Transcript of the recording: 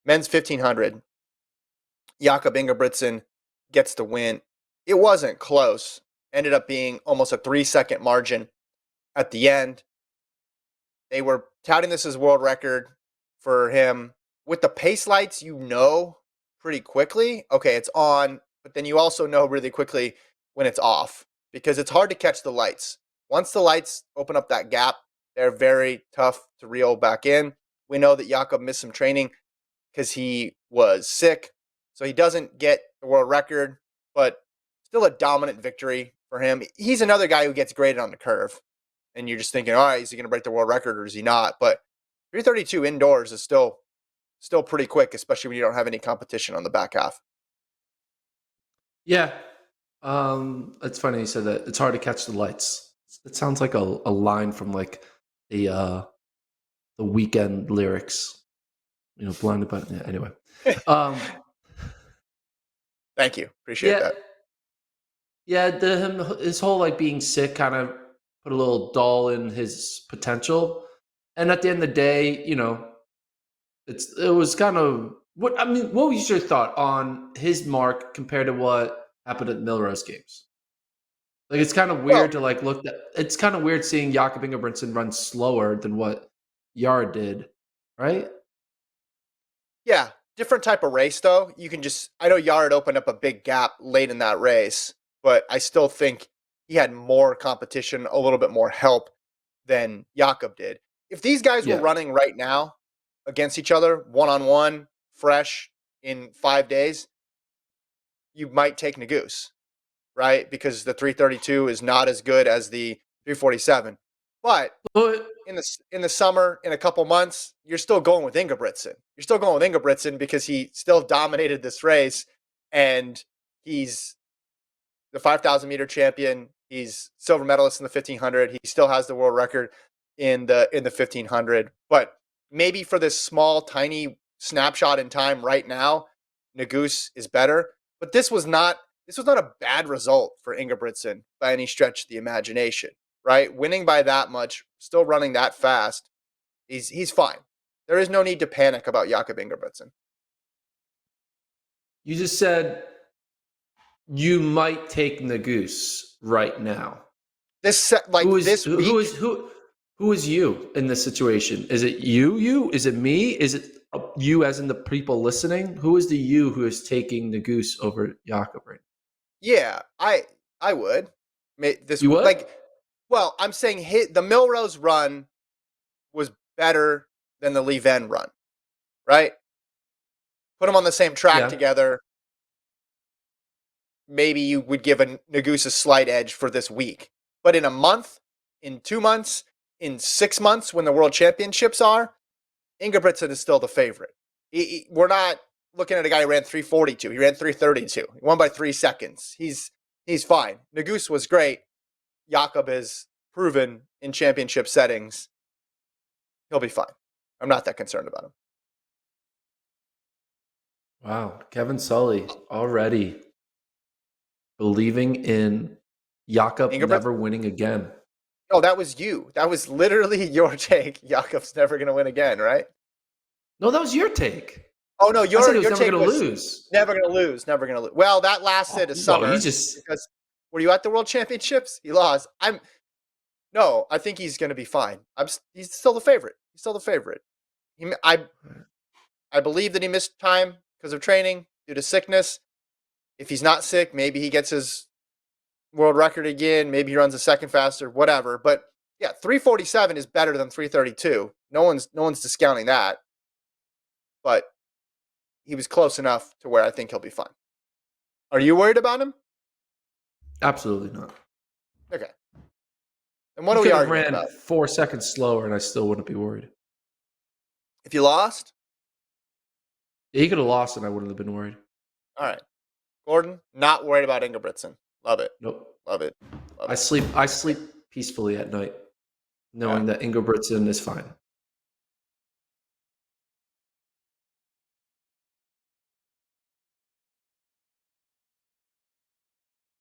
Men's 1500. Jakob Ingebrigtsen gets the win. It wasn't close. Ended up being almost a 3-second margin at the end. They were touting this as world record for him. With the pace lights, pretty quickly, okay, it's on, but then you also know really quickly when it's off because it's hard to catch the lights. Once the lights open up that gap, they're very tough to reel back in. We know that Jakob missed some training because he was sick, so he doesn't get the world record, but still a dominant victory for him. He's another guy who gets graded on the curve, and you're just thinking, all right, is he going to break the world record or is he not? But 332 indoors is still pretty quick, especially when you don't have any competition on the back half. Yeah. It's funny you said that. It's hard to catch the lights. It sounds like a line from like the Weekend lyrics. Blinded by anyway. Thank you. Appreciate that. Yeah, his whole like being sick kind of put a little dull in his potential. And at the end of the day, it was kind of what was your thought on his mark compared to what happened at Millrose games? Like it's kind of weird to like look at. It's kind of weird seeing Jakob Ingebrigtsen run slower than what Yared did, right? Yeah, different type of race though. I know Yared opened up a big gap late in that race, but I still think he had more competition, a little bit more help than Jakob did. If these guys were running right now against each other, one-on-one, fresh in 5 days, you might take Nuguse, right? Because the 332 is not as good as the 347. But in the summer, in a couple months, you're still going with Ingebrigtsen. You're still going with Ingebrigtsen because he still dominated this race, and he's the 5,000 meter champion. He's silver medalist in the 1500. He still has the world record in the 1500. But maybe for this small, tiny snapshot in time right now, Nuguse is better. But this was not a bad result for Ingebrigtsen by any stretch of the imagination, right? Winning by that much, still running that fast, he's fine. There is no need to panic about Jakob Ingebrigtsen. You just said you might take Nuguse right now. Who is you in this situation? Is it you? Is it me? Is it you as in the people listening? Who is the you who is taking Nuguse over Jakob right now? Yeah, I would. You would? Well, I'm saying the Millrose run was better than the Lievin run, right? Put them on the same track together. Maybe you would give a Nuguse a slight edge for this week. But in a month, in 2 months, in 6 months when the World Championships are, Ingebrigtsen is still the favorite. We're not looking at a guy who ran 342. He ran 332. He won by 3 seconds. He's fine. Nuguse was great. Jakob has proven in championship settings he'll be fine. I'm not that concerned about him. Wow. Kevin Sully already believing in Jakob never winning again. Oh, that was you. That was literally your take. Jakob's never going to win again, right? No, that was your take. Oh, no, your take was never going to lose. Never going to lose. Never going to lose. Well, that lasted a summer. Because were you at the World Championships? He lost. No, I think he's going to be fine. He's still the favorite. He's still the favorite. I believe that he missed time because of training due to sickness. If he's not sick, maybe he gets his world record again. Maybe he runs a second faster, whatever. But yeah, 347 is better than 332. No one's discounting that. But he was close enough to where I think he'll be fine. Are you worried about him? Absolutely not. Okay. And what do we arguing about? 4 seconds slower, and I still wouldn't be worried. If you lost? Yeah, he could have lost, and I wouldn't have been worried. All right. Gordon, not worried about Ingebrigtsen. Love it. Nope. Love it. I sleep peacefully at night, knowing that Ingebrigtsen is fine.